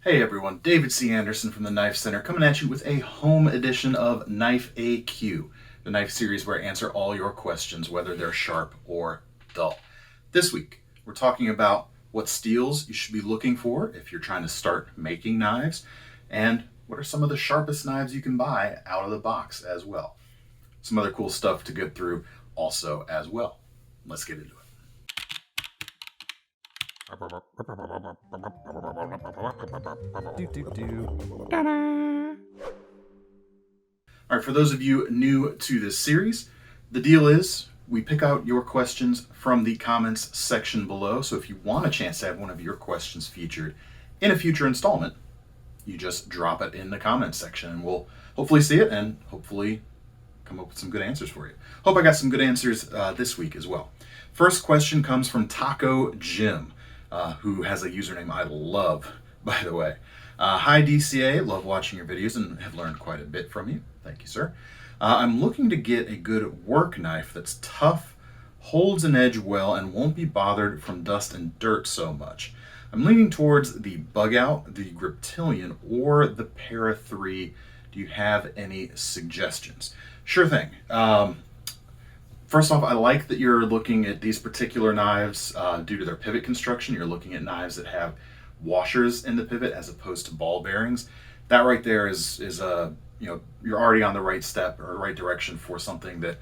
Hey everyone, David C. Anderson from the Knife Center coming at you with a home edition of KnifeAQ, the knife series where I answer all your questions, whether they're sharp or dull. This week, we're talking about what steels you should be looking for if you're trying to start making knives, and what are some of the sharpest knives you can buy out of the box as well. Some other cool stuff to get through also as well. Let's get into it. All right, for those of you new to this series, the deal is we pick out your questions from the comments section below. So if you want a chance to have one of your questions featured in a future installment, you just drop it in the comments section and we'll hopefully see it and hopefully come up with some good answers for you. Hope I got some good answers this week as well. First question comes from Taco Jim, who has a username I love, by the way. Hi DCA, love watching your videos and have learned quite a bit from you. Thank you, sir. I'm looking to get a good work knife that's tough, holds an edge well, and won't be bothered from dust and dirt so much. I'm leaning towards the Bug Out, the Griptilian, or the Para 3. Do you have any suggestions? Sure thing. First off, I like that you're looking at these particular knives due to their pivot construction. You're looking at knives that have washers in the pivot as opposed to ball bearings. That right there is you're already on the right step or right direction for something that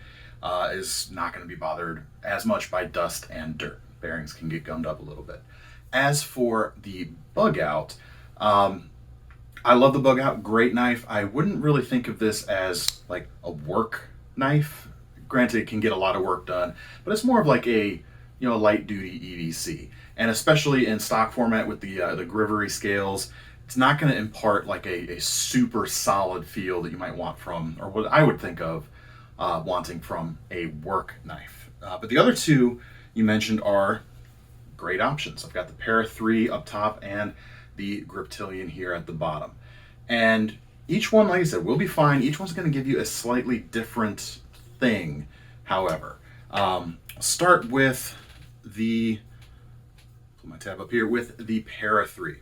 is not going to be bothered as much by dust and dirt. Bearings can get gummed up a little bit. As for the Bug Out, I love the Bug Out, great knife. I wouldn't really think of this as like a work knife. Granted, it can get a lot of work done, but it's more of like a light duty EDC. And especially in stock format with the Grivery scales, it's not going to impart like a super solid feel that you might want from, or what I would think of wanting from a work knife. But the other two you mentioned are great options. I've got the Para 3 up top and the Griptilian here at the bottom. And each one, like I said, will be fine. Each one's going to give you a slightly different thing, however. I'll start with put my tab up here, with the Para 3.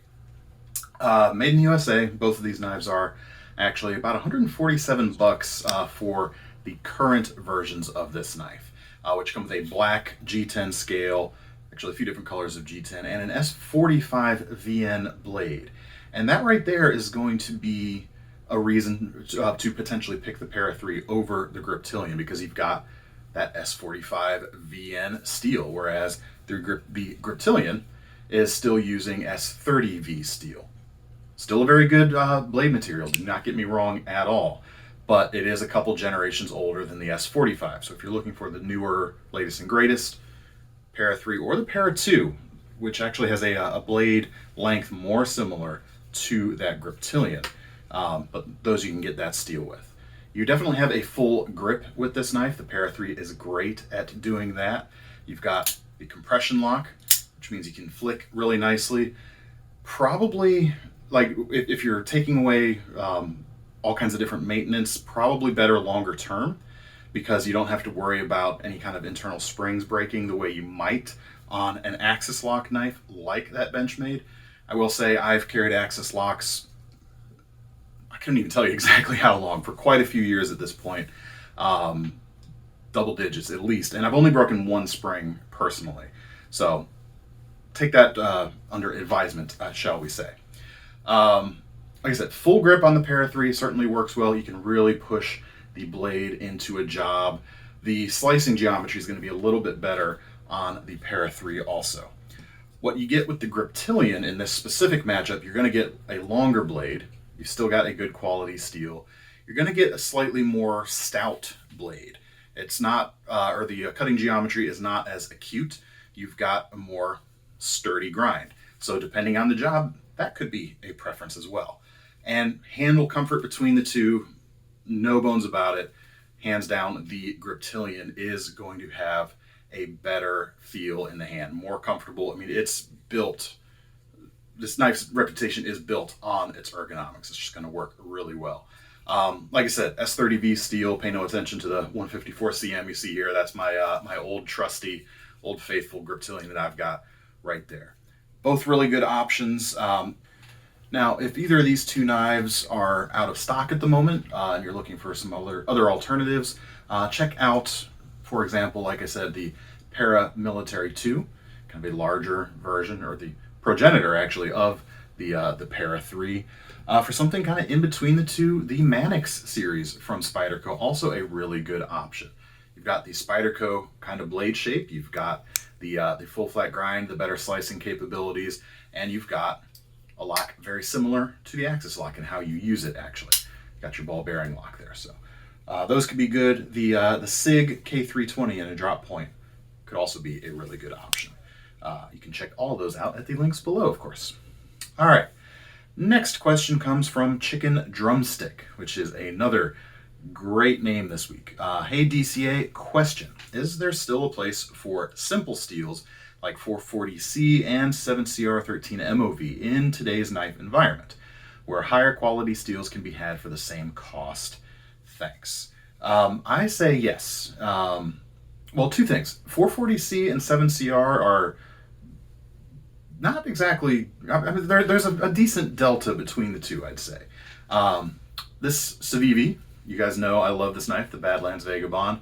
Made in the USA, both of these knives are actually about 147 bucks for the current versions of this knife, which come with a black G10 scale, actually a few different colors of G10, and an S45 VN blade. And that right there is going to be a reason to potentially pick the Para 3 over the Griptilian, because you've got that S45 VN steel, whereas the Griptilian is still using S30V steel. Still a very good blade material, do not get me wrong at all, but it is a couple generations older than the S45. So if you're looking for the newer, latest and greatest, Para 3 or the Para 2, which actually has a blade length more similar to that Griptilian, but those you can get that steel with. You definitely have a full grip with this knife. The Para 3 is great at doing that. You've got the compression lock, which means you can flick really nicely. Probably, like if you're taking away all kinds of different maintenance, probably better longer term, because you don't have to worry about any kind of internal springs breaking the way you might on an axis lock knife like that Benchmade. I will say I've carried axis locks, I couldn't even tell you exactly how long, for quite a few years at this point, double digits at least, and I've only broken one spring personally. So take that under advisement, shall we say. Like I said, full grip on the Para 3 certainly works well. You can really push the blade into a job. The slicing geometry is going to be a little bit better on the Para 3 also. What you get with the Griptilian in this specific matchup, you're going to get a longer blade. You've still got a good quality steel. You're going to get a slightly more stout blade. It's not, or the cutting geometry is not as acute. You've got a more sturdy grind. So depending on the job, that could be a preference as well. And handle comfort between the two, no bones about it. Hands down, the Griptilian is going to have a better feel in the hand, more comfortable. I mean, it's built, this knife's reputation is built on its ergonomics. It's just going to work really well. Like I said, S30V steel, pay no attention to the 154 CM you see here. That's my my old trusty, old faithful Griptilian that I've got right there. Both really good options. Now, if either of these two knives are out of stock at the moment and you're looking for some other alternatives, check out, for example, like I said, the Paramilitary 2, kind of a larger version, or the progenitor actually of the Para 3. For something kind of in between the two, the Mannix series from Spyderco, also a really good option. You've got the Spyderco kind of blade shape, you've got the full flat grind, the better slicing capabilities, and you've got a lock very similar to the Axis lock and how you use it actually. Got your ball bearing lock there, so those could be good. The SIG K320 in a drop point could also be a really good option. You can check all of those out at the links below, of course. All right, next question comes from Chicken Drumstick, which is another great name this week. Hey DCA, question: is there still a place for simple steels like 440C and 7CR13 MOV in today's knife environment, where higher quality steels can be had for the same cost? Thanks. I say yes. Well, two things. 440C and 7CR are not exactly, I mean, there's a decent delta between the two, I'd say. This Civivi, you guys know I love this knife, the Badlands Vagabond,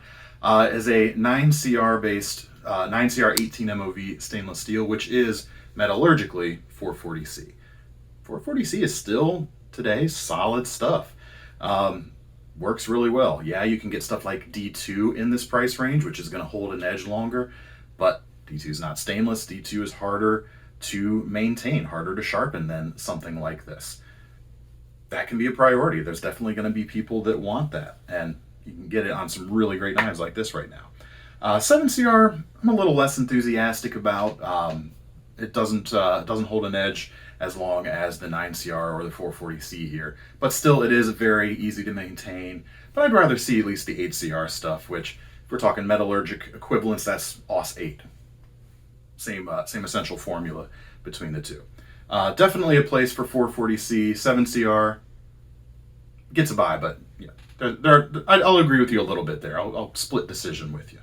is a 9CR based 9CR18 MOV stainless steel, which is metallurgically 440C. 440C is still today solid stuff. Works really well. Yeah, you can get stuff like D2 in this price range, which is going to hold an edge longer, but D2 is not stainless. D2 is harder to maintain, harder to sharpen than something like this. That can be a priority. There's definitely going to be people that want that, and you can get it on some really great knives like this right now. 7CR, I'm a little less enthusiastic about. It doesn't hold an edge as long as the 9CR or the 440C here, but still it is very easy to maintain. But I'd rather see at least the 8CR stuff, which, if we're talking metallurgic equivalents, that's AUS 8. Same essential formula between the two. Definitely a place for 440C. 7CR gets a buy, but yeah, I'll agree with you a little bit there. I'll split decision with you.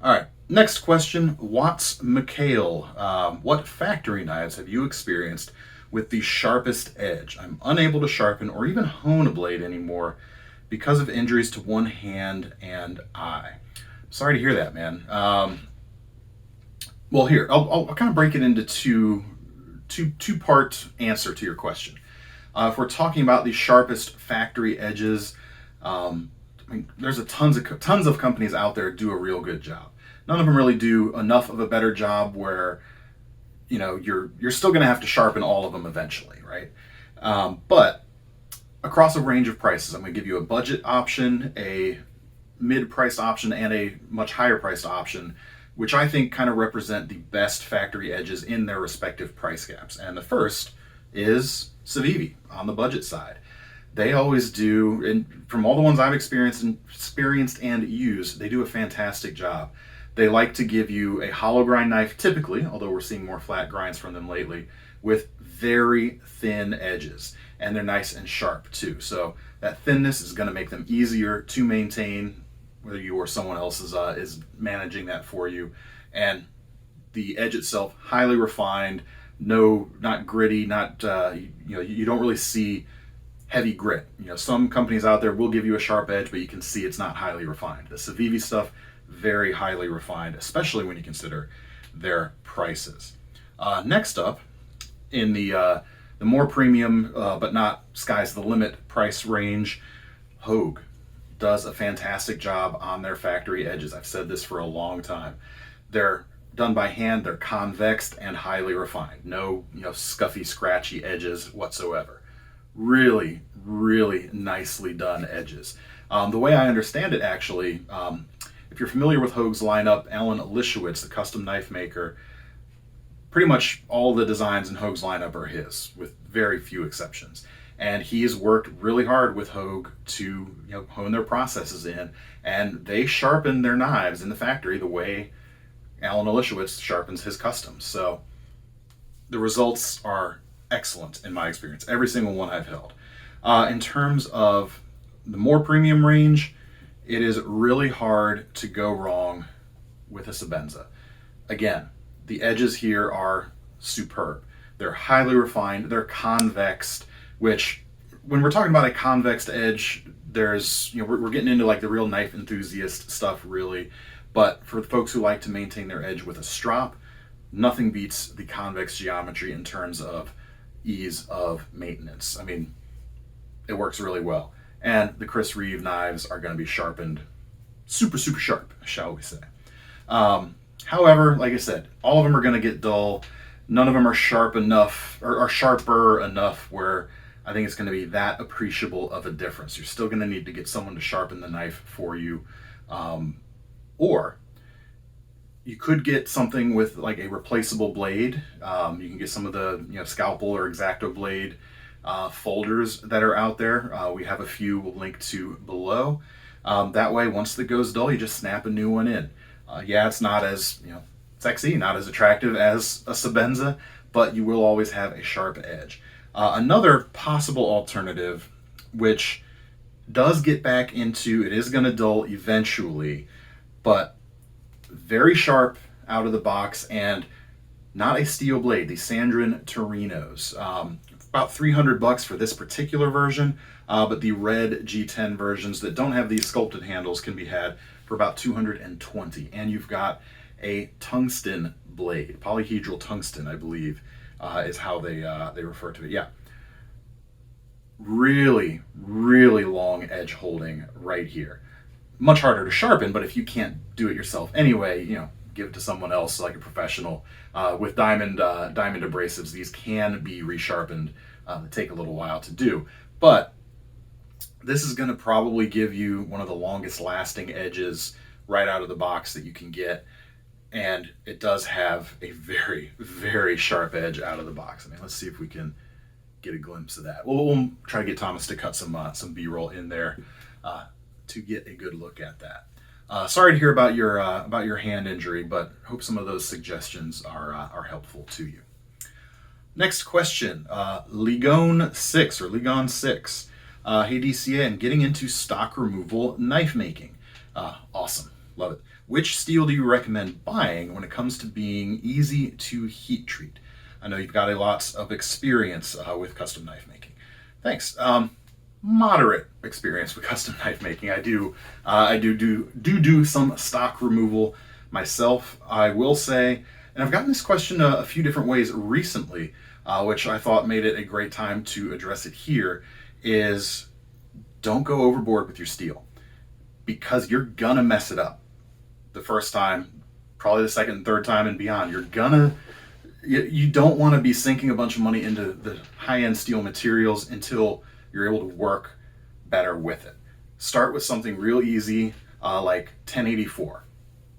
All right, next question, Watts McHale. What factory knives have you experienced with the sharpest edge? I'm unable to sharpen or even hone a blade anymore because of injuries to one hand and eye. Sorry to hear that, man. Well, here, I'll kind of break it into two-part answer to your question. If we're talking about the sharpest factory edges, I mean, there's tons of companies out there do a real good job. None of them really do enough of a better job where, you're still going to have to sharpen all of them eventually, right? But across a range of prices, I'm going to give you a budget option, a mid-priced option, and a much higher-priced option, which I think kind of represent the best factory edges in their respective price gaps. And the first is Civivi on the budget side. They always do, and from all the ones I've experienced and used, they do a fantastic job. They like to give you a hollow grind knife typically, although we're seeing more flat grinds from them lately, with very thin edges. And they're nice and sharp too. So that thinness is going to make them easier to maintain, whether you or someone else is managing that for you. And the edge itself, highly refined, not gritty, not you don't really see heavy grit. Some companies out there will give you a sharp edge, but you can see it's not highly refined. The Civivi stuff, very highly refined, especially when you consider their prices. Next up, in the more premium but not sky's the limit price range, Hogue does a fantastic job on their factory edges. I've said this for a long time. They're done by hand, they're convexed and highly refined. No, scuffy, scratchy edges whatsoever. Really, really nicely done edges. The way I understand it, actually, if you're familiar with Hogue's lineup, Alan Lishowitz, the custom knife maker, pretty much all the designs in Hogue's lineup are his, with very few exceptions. And he has worked really hard with Hogue to hone their processes in, and they sharpen their knives in the factory the way Alan Lishowitz sharpens his customs. So the results are excellent in my experience, every single one I've held. In terms of the more premium range, it is really hard to go wrong with a Sebenza. Again, the edges here are superb. They're highly refined. They're convexed, which when we're talking about a convexed edge, there's, we're getting into like the real knife enthusiast stuff really. But for the folks who like to maintain their edge with a strop, nothing beats the convex geometry in terms of ease of maintenance. I mean, it works really well. And the Chris Reeve knives are going to be sharpened super, super sharp, shall we say. However, like I said, all of them are going to get dull. None of them are sharp enough or are sharper enough where I think it's going to be that appreciable of a difference. You're still going to need to get someone to sharpen the knife for you. Or you could get something with like a replaceable blade. You can get some of the scalpel or X-Acto blade folders that are out there. We have a few we'll link to below. That way, once it goes dull, you just snap a new one in. Yeah, it's not as sexy, not as attractive as a Sebenza, but you will always have a sharp edge. Another possible alternative, which does get back into, it is going to dull eventually, but very sharp out of the box and not a steel blade, the Sandrin Torinos. About $300 for this particular version, but the red G10 versions that don't have these sculpted handles can be had for about $220. And you've got a tungsten blade, polyhedral tungsten, I believe, is how they refer to it. Yeah, really, really long edge holding right here. Much harder to sharpen, but if you can't do it yourself anyway, give it to someone else like a professional. With diamond abrasives, these can be resharpened. They take a little while to do, but this is going to probably give you one of the longest lasting edges right out of the box that you can get. And it does have a very, very sharp edge out of the box. I mean, let's see if we can get a glimpse of that. We'll try to get Thomas to cut some B-roll in there to get a good look at that. Sorry to hear about your hand injury, but hope some of those suggestions are helpful to you. Next question, Ligon 6. Hey DCA, I'm getting into stock removal knife making. Awesome, love it. Which steel do you recommend buying when it comes to being easy to heat treat? I know you've got a lot of experience with custom knife making. Thanks. Moderate experience with custom knife making. I do some stock removal myself. I will say, and I've gotten this question a few different ways recently, which I thought made it a great time to address it here, is don't go overboard with your steel because you're gonna mess it up the first time, probably the second and third time and beyond. You don't want to be sinking a bunch of money into the high-end steel materials until you're able to work better with it. Start with something real easy, like 1084.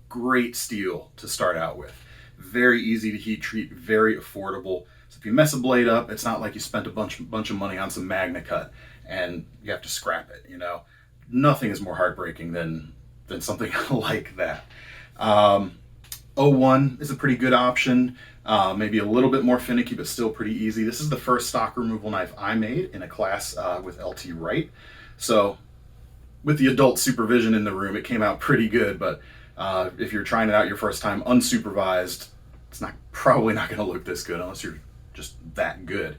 Great steel to start out with. Very easy to heat treat, very affordable. So if you mess a blade up, it's not like you spent a bunch of money on some Magna Cut and you have to scrap it. Nothing is more heartbreaking than something like that. 01 is a pretty good option. Maybe a little bit more finicky, but still pretty easy. This is the first stock removal knife I made in a class with LT Wright. So with the adult supervision in the room, it came out pretty good, but if you're trying it out your first time unsupervised, it's probably not going to look this good unless you're just that good.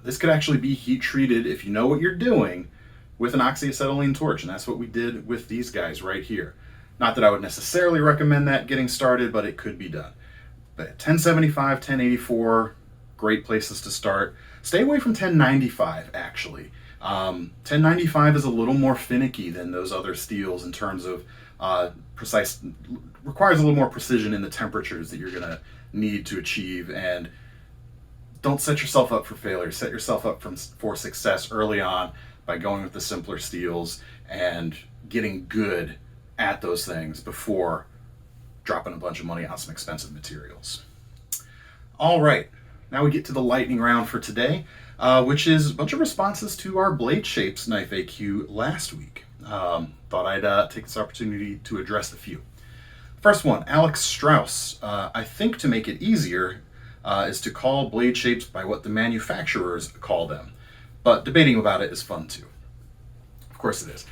This could actually be heat treated if you know what you're doing with an oxyacetylene torch, and that's what we did with these guys right here. Not that I would necessarily recommend that getting started, but it could be done. But 1075, 1084, great places to start. Stay away from 1095, actually. 1095 is a little more finicky than those other steels in terms of requires a little more precision in the temperatures that you're gonna need to achieve, and don't set yourself up for failure. Set yourself up for success early on by going with the simpler steels and getting good at those things before dropping a bunch of money on some expensive materials. All right, now we get to the lightning round for today, which is a bunch of responses to our blade shapes knife AQ last week. Thought I'd take this opportunity to address a few. First one, Alex Strauss. I think to make it easier is to call blade shapes by what the manufacturers call them, but debating about it is fun too. Of course it is.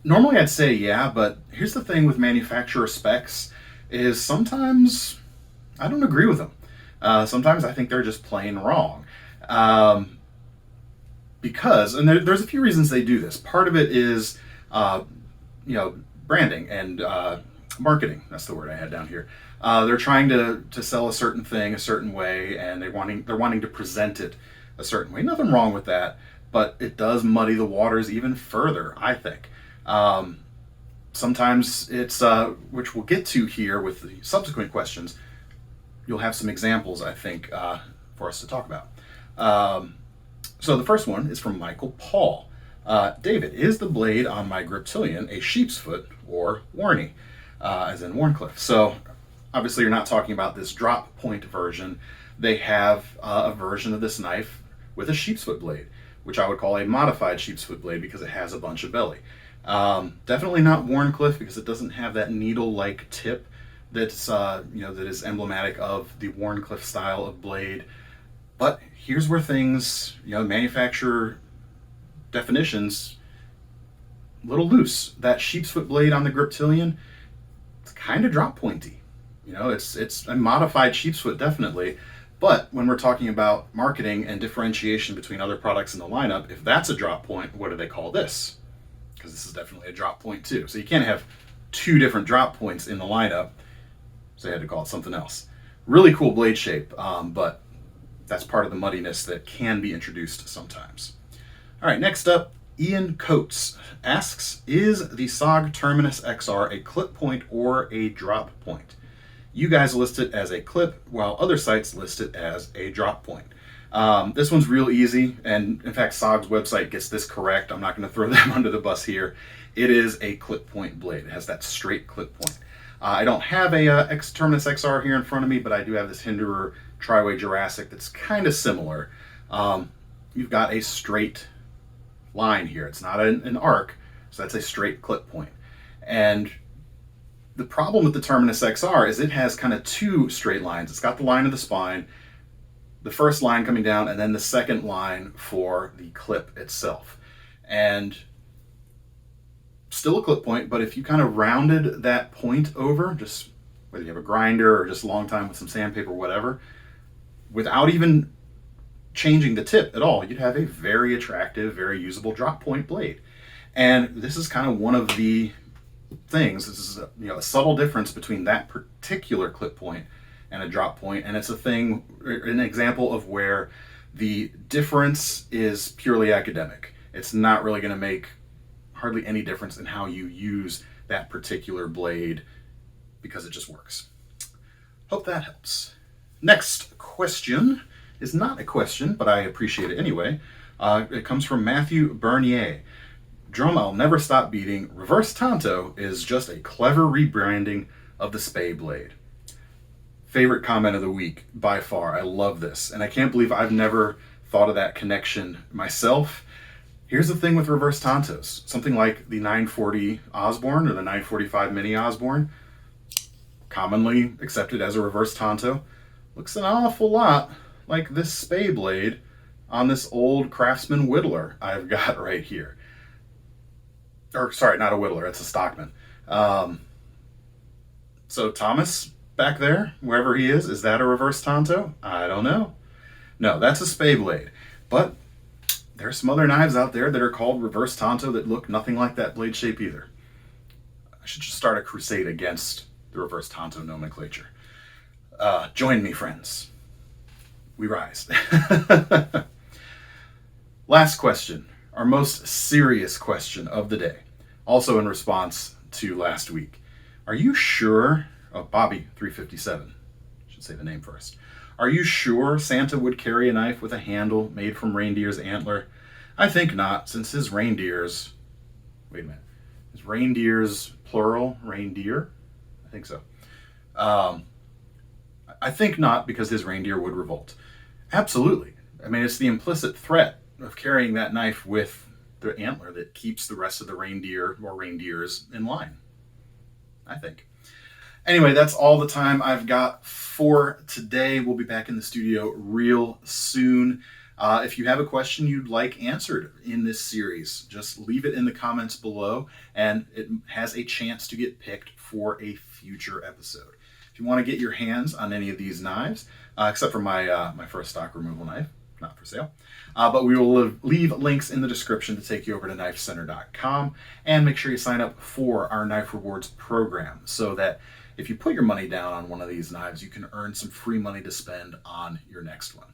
Normally I'd say yeah, but here's the thing with manufacturer specs is sometimes I don't agree with them. Sometimes I think they're just plain wrong. Because, and there's a few reasons they do this. Part of it is, branding and marketing. That's the word I had down here. They're trying to sell a certain thing a certain way, and they're wanting to present it a certain way. Nothing wrong with that, but it does muddy the waters even further, I think. Sometimes it's, which we'll get to here with the subsequent questions, you'll have some examples, I think, for us to talk about. So the first one is from Michael Paul. David, is the blade on my Griptilian a Sheepsfoot or Wharny, as in Wharncliffe? So obviously you're not talking about this drop point version. They have a version of this knife with a Sheepsfoot blade, which I would call a modified Sheepsfoot blade because it has a bunch of belly. Definitely not Wharncliffe because it doesn't have that needle-like tip that's that is emblematic of the Wharncliffe style of blade. But here's where things, manufacturer definitions, a little loose. That Sheepsfoot blade on the Griptilian, it's kind of drop pointy. It's a modified Sheepsfoot definitely. But when we're talking about marketing and differentiation between other products in the lineup, if that's a drop point, what do they call this? Because this is definitely a drop point too. So you can't have two different drop points in the lineup. So they had to call it something else. Really cool blade shape, but that's part of the muddiness that can be introduced sometimes. All right, next up, Ian Coates asks, is the SOG Terminus XR a clip point or a drop point? You guys list it as a clip, while other sites list it as a drop point. This one's real easy, and in fact, SOG's website gets this correct. I'm not going to throw them under the bus here. It is a clip point blade. It has that straight clip point. I don't have a Terminus XR here in front of me, but I do have this Hinderer Triway Jurassic that's kind of similar. You've got a straight line here. It's not an arc, so that's a straight clip point. And the problem with the Terminus XR is it has kind of two straight lines. It's got the line of the spine, the first line coming down, and then the second line for the clip itself. And still a clip point, but if you kind of rounded that point over, just whether you have a grinder or just a long time with some sandpaper, whatever, without even changing the tip at all, you'd have a very attractive, very usable drop point blade. And this is kind of one of the things. This is a subtle difference between that particular clip point and a drop point, and it's an example of where the difference is purely academic. It's not really going to make hardly any difference in how you use that particular blade because it just works. Hope that helps. Next question is not a question, but I appreciate it anyway. It comes from Matthew Bernier. Drum I'll never stop beating. Reverse Tanto is just a clever rebranding of the Spey blade. Favorite comment of the week by far. I love this, and I can't believe I've never thought of that connection myself. Here's the thing with reverse Tantos. Something like the 940 Osborne or the 945 Mini Osborne, commonly accepted as a reverse Tanto, looks an awful lot like this Spey blade on this old Craftsman Whittler I've got right here. Or sorry, not a Whittler, it's a Stockman. So Thomas back there, wherever he is that a reverse Tanto? I don't know. No, that's a Spey blade. But there's some other knives out there that are called reverse Tanto that look nothing like that blade shape either. I should just start a crusade against the reverse Tanto nomenclature. Join me, friends. We rise. Last question, our most serious question of the day, also in response to last week. Are you sure, Bobby 357, should say the name first. Are you sure Santa would carry a knife with a handle made from reindeer's antler? I think not, since his reindeers, wait a minute, is reindeers plural, reindeer? I think so. I think not, because his reindeer would revolt. Absolutely. I mean, it's the implicit threat of carrying that knife with the antler that keeps the rest of the reindeer or reindeers in line, I think. Anyway, that's all the time I've got for today. We'll be back in the studio real soon. If you have a question you'd like answered in this series, just leave it in the comments below, and it has a chance to get picked for a future episode. If you want to get your hands on any of these knives, except for my first stock removal knife, not for sale. But we will leave links in the description to take you over to KnifeCenter.com, and make sure you sign up for our Knife Rewards program so that if you put your money down on one of these knives, you can earn some free money to spend on your next one.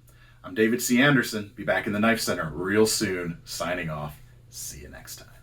I'm David C. Anderson. Be back in the Knife Center real soon. Signing off. See you next time.